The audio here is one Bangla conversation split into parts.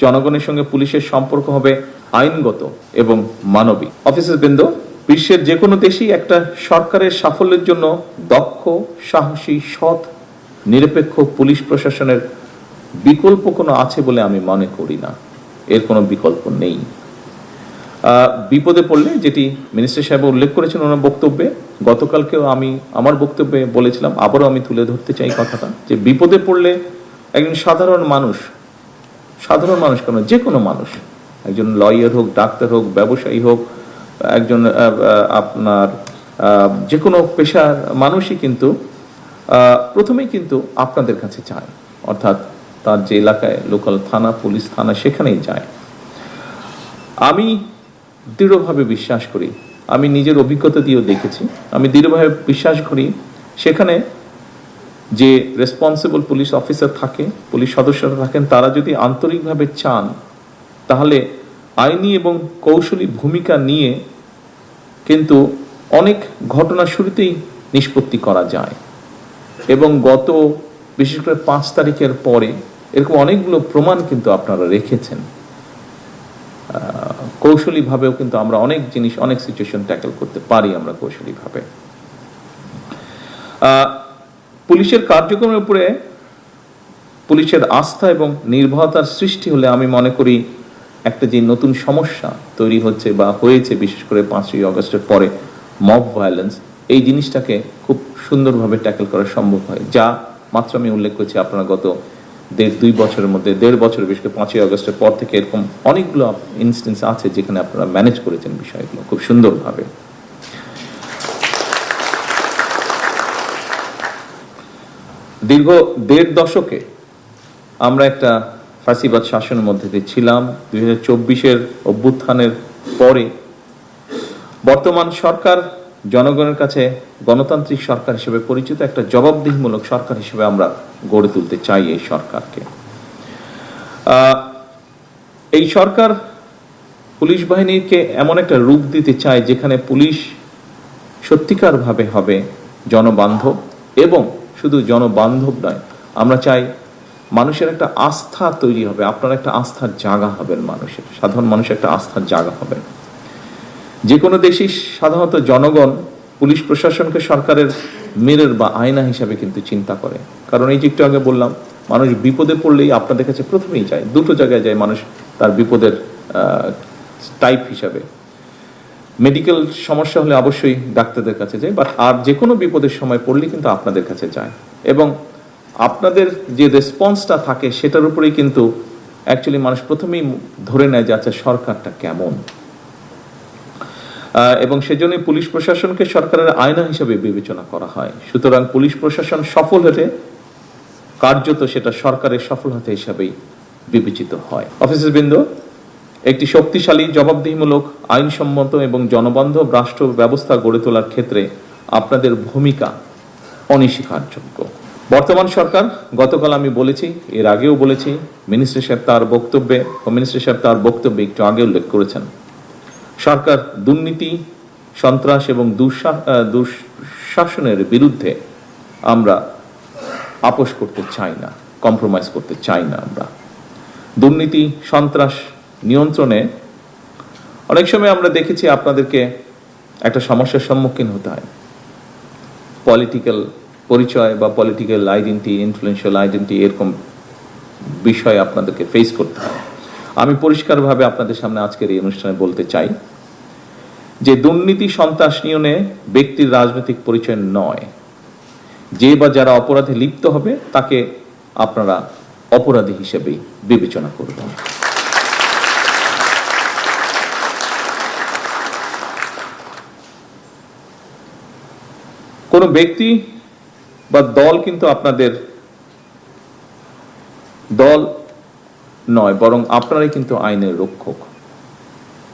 জনগণের সঙ্গে পুলিশের সম্পর্ক হবে আইনগত এবং মানবিক। অফিসার বৃন্দ, বিশ্বের যে কোনো দেশেই একটা সরকারের সাফল্যের জন্য দক্ষ, সাহসী, সৎ, নিরপেক্ষ পুলিশ প্রশাসনের বিকল্প কোনো আছে বলে আমি মনে করি না। এর কোনো বিকল্প নেই। বিপদে পড়লে, যেটি মিনিস্টার সাহেব উল্লেখ করেছেন ওনার বক্তব্যে, গতকালকেও আমি আমার বক্তব্যে বলেছিলাম, আবারও আমি তুলে ধরতে চাই কথাটা, যে বিপদে পড়লে একজন সাধারণ মানুষ কেন, যে কোনো মানুষ, একজন লয়ার হোক, ডাক্তার হোক, ব্যবসায়ী হোক, একজন আপনার যে কোনো পেশার মানুষই কিন্তু প্রথমেই কিন্তু আপনাদের কাছে যায়, অর্থাৎ তার যে এলাকায় লোকাল থানা, পুলিশ থানা, সেখানেই যায়। আমি দৃঢ়ভাবে বিশ্বাস করি, আমি নিজের অভিজ্ঞতা দিয়েও দেখেছি, আমি দৃঢ়ভাবে বিশ্বাস করি সেখানে যে রেসপন্সিবল পুলিশ অফিসার থাকে, পুলিশ সদস্যরা থাকেন, তারা যদি আন্তরিকভাবে চান তাহলে আইনি এবং কৌশলী ভূমিকা নিয়ে কিন্তু অনেক ঘটনা শুরুতেই নিষ্পত্তি করা যায়। এবং গত বিশেষ করে 5 তারিখের পরে এরকম অনেকগুলো প্রমাণ কিন্তু আপনারা রেখেছেন। কৌশলীভাবেও কিন্তু আমরা অনেক জিনিস, অনেক সিচুয়েশন ট্যাকল করতে পারি আমরা কৌশলীভাবে। পুলিশের কার্যক্রমের উপরে পুলিশের আস্থা এবং নির্ভরতার সৃষ্টি হলে আমি মনে করি একটা যে নতুন সমস্যা তৈরি হচ্ছে বা হয়েছে, বিশেষ করে 5ই আগস্টের পরে মব ভায়োলেন্স, এই জিনিসটাকে খুব সুন্দরভাবে ট্যাকল করা সম্ভব হয়। যা মাত্র আমি উল্লেখ করছি, আপনারা গত 1.5-2 বছরের মধ্যে, 1.5 বছর, বিশেষ করে 5ই আগস্টের পর থেকে এরকম অনেকগুলো ইনস্টেন্স আছে যেখানে আপনারা ম্যানেজ করেছেন বিষয়গুলো খুব সুন্দরভাবে। দীর্ঘ 1.5 দশকে আমরা একটা ফাঁসিবাদ শাসনের মধ্যে দিয়ে ছিলাম। 2024-এর অভ্যুত্থানের পরে বর্তমান সরকার জনগণের কাছে গণতান্ত্রিক সরকার হিসেবে পরিচিত, একটা জবাবদিহিমূলক সরকার হিসেবে আমরা গড়ে তুলতে চাই এই সরকারকে। এই সরকার পুলিশ বাহিনীকে এমন একটা রূপ দিতে চায় যেখানে পুলিশ সত্যিকারভাবে হবে জনবান্ধব, এবং শুধু জনবান্ধব নয়, আমরা চাই মানুষের একটা আস্থা তৈরি হবে, আপনার একটা আস্থার জায়গা হবেন, মানুষের, সাধারণ মানুষের একটা আস্থার জায়গা হবে। যে কোনো দেশেই সাধারণত জনগণ পুলিশ প্রশাসনকে সরকারের মিরর বা আয়না হিসাবে কিন্তু চিন্তা করে। কারণ এই যে একটু আগে বললাম, মানুষ বিপদে পড়লেই আপনাদের কাছে প্রথমেই যায়, দুটো জায়গায় যায় মানুষ তার বিপদের টাইপ হিসাবে। মেডিকেল সমস্যা হলে অবশ্যই ডাক্তারদের কাছে যায়, বাট আর যে কোনো বিপদের সময় পড়লে কিন্তু আপনাদের কাছে যায়, এবং আপনাদের যে রেসপন্সটা থাকে সেটার উপরেই কিন্তু অ্যাকচুয়ালি মানুষ প্রথমেই ধরে নেয় যে আচ্ছা সরকারটা কেমন। এবং সেজন্যই পুলিশ প্রশাসনকে সরকারের আয়না হিসেবে বিবেচনা করা হয়। সুতরাং পুলিশ প্রশাসন সফল হতে কার্যত সেটা সরকারের সফলতা হিসাবেই বিবেচিত হয়। অফিসার বৃন্দ, একটি শক্তিশালী, জবাবদিহিমূলক, আইনসম্মত এবং জনবান্ধব রাষ্ট্র ব্যবস্থা গড়ে তোলার ক্ষেত্রে আপনাদের ভূমিকা অনস্বীকারযোগ্য। বর্তমান সরকার, গতকাল আমি বলেছি, এর আগেও বলেছি, মিনিস্টার সাহেব তার বক্তব্যে একটু আগে উল্লেখ করেছেন, সরকার দুর্নীতি, সন্ত্রাস এবং দুঃশাসনের বিরুদ্ধে আমরা আপোষ করতে চাই না, কম্প্রোমাইজ করতে চাই না। আমরা দুর্নীতি, সন্ত্রাস নিয়ন্ত্রণে অনেক সময় আমরা দেখেছি আপনাদেরকে একটা সমস্যার সম্মুখীন হতে হয়। পলিটিক্যাল পরিচয় বা পলিটিক্যাল আইডেন্টি, ইনফ্লুয়েন্সিয়াল আইডেন্টি, এরকম বিষয় আপনাদেরকে ফেস করতে হয়। আমি পরিষ্কারভাবে আপনাদের সামনে আজকের এই অনুষ্ঠানে বলতে চাই যে দুর্নীতি, সন্ত্রাস নিয়ন্ত্রণে ব্যক্তির রাজনৈতিক পরিচয় নয়। যে বা যারা অপরাধে লিপ্ত হবে তাকে আপনারা অপরাধী হিসেবেই বিবেচনা করবেন। কোন ব্যক্তি বা দল কিন্তু আপনাদের দল নয়, বরং আপনারাই কিন্তু আইনের রক্ষক।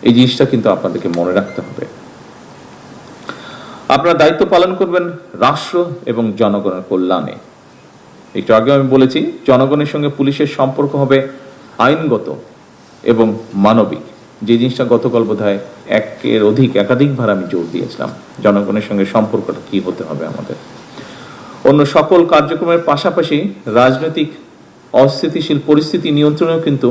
এই জিনিসটা কিন্তু আপনাদেরকে মনে রাখতে হবে। আপনারা দায়িত্ব পালন করবেন রাষ্ট্র এবং জনগণের কল্যাণে। একটু আগে আমি বলেছি, জনগণের সঙ্গে পুলিশের সম্পর্ক হবে আইনগত এবং মানবিক। যে জিনিসটা গতকাল বোধহয় একাধিকবার আমি জোর দিয়েছিলাম, জনগণের সঙ্গে সম্পর্কটা কি হতে হবে আমাদের। অন্য সকল কার্যক্রমের পাশাপাশি রাজনৈতিক অস্থিতিশীল পরিস্থিতি নিয়ন্ত্রণেও কিন্তু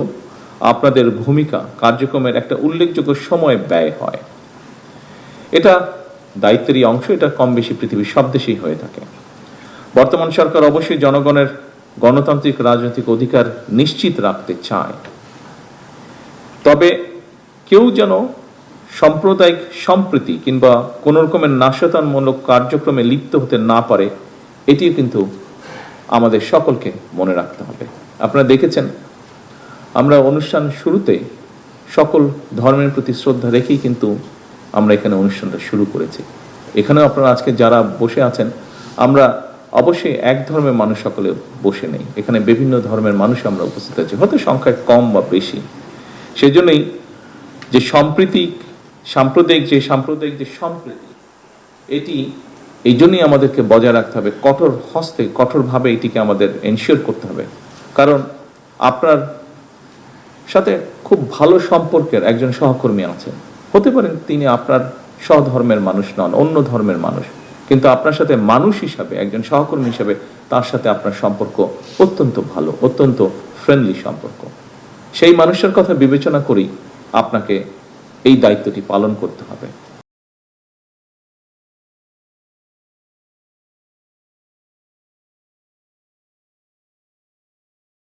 আপনাদের ভূমিকা কার্যক্রমের একটা উল্লেখযোগ্য সময় ব্যয় হয়। এটা দায়িত্বেরই অংশ, এটা কম বেশি পৃথিবীর সব দেশেই হয়ে থাকে। বর্তমান সরকার অবশ্যই জনগণের গণতান্ত্রিক রাজনৈতিক অধিকার নিশ্চিত রাখতে চায়, তবে কেউ যেন সাম্প্রদায়িক সম্প্রীতি কিংবা কোন রকমের নাশকতামূলক কার্যক্রমে লিপ্ত হতে না পারে, এটিও কিন্তু আমাদের সকলকে মনে রাখতে হবে। আপনারা দেখেছেন আমরা অনুষ্ঠান শুরুতে সকল ধর্মের প্রতি শ্রদ্ধা রেখেই কিন্তু আমরা এখানে অনুষ্ঠানটা শুরু করেছি। এখানেও আপনারা আজকে যারা বসে আছেন, আমরা অবশ্যই এক ধর্মের মানুষ সকলে বসে নেই, এখানে বিভিন্ন ধর্মের মানুষ আমরা উপস্থিত আছি, হয়তো সংখ্যায় কম বা বেশি। সেজন্যই যে সাম্প্রদায়িক যে সম্প্রীতি, এটি এই জন্যই আমাদেরকে বজায় রাখতে হবে, কঠোরভাবে এটিকে আমাদের এনশিওর করতে হবে। কারণ আপনার সাথে খুব ভালো সম্পর্কের একজন সহকর্মী আছেন, হতে পারেন তিনি আপনার স্বধর্মের মানুষ নন, অন্য ধর্মের মানুষ, কিন্তু আপনার সাথে মানুষ হিসাবে, একজন সহকর্মী হিসাবে তার সাথে আপনার সম্পর্ক অত্যন্ত ভালো, অত্যন্ত ফ্রেন্ডলি সম্পর্ক। সেই মানুষের কথা বিবেচনা করেই আপনাকে এই দায়িত্বটি পালন করতে হবে।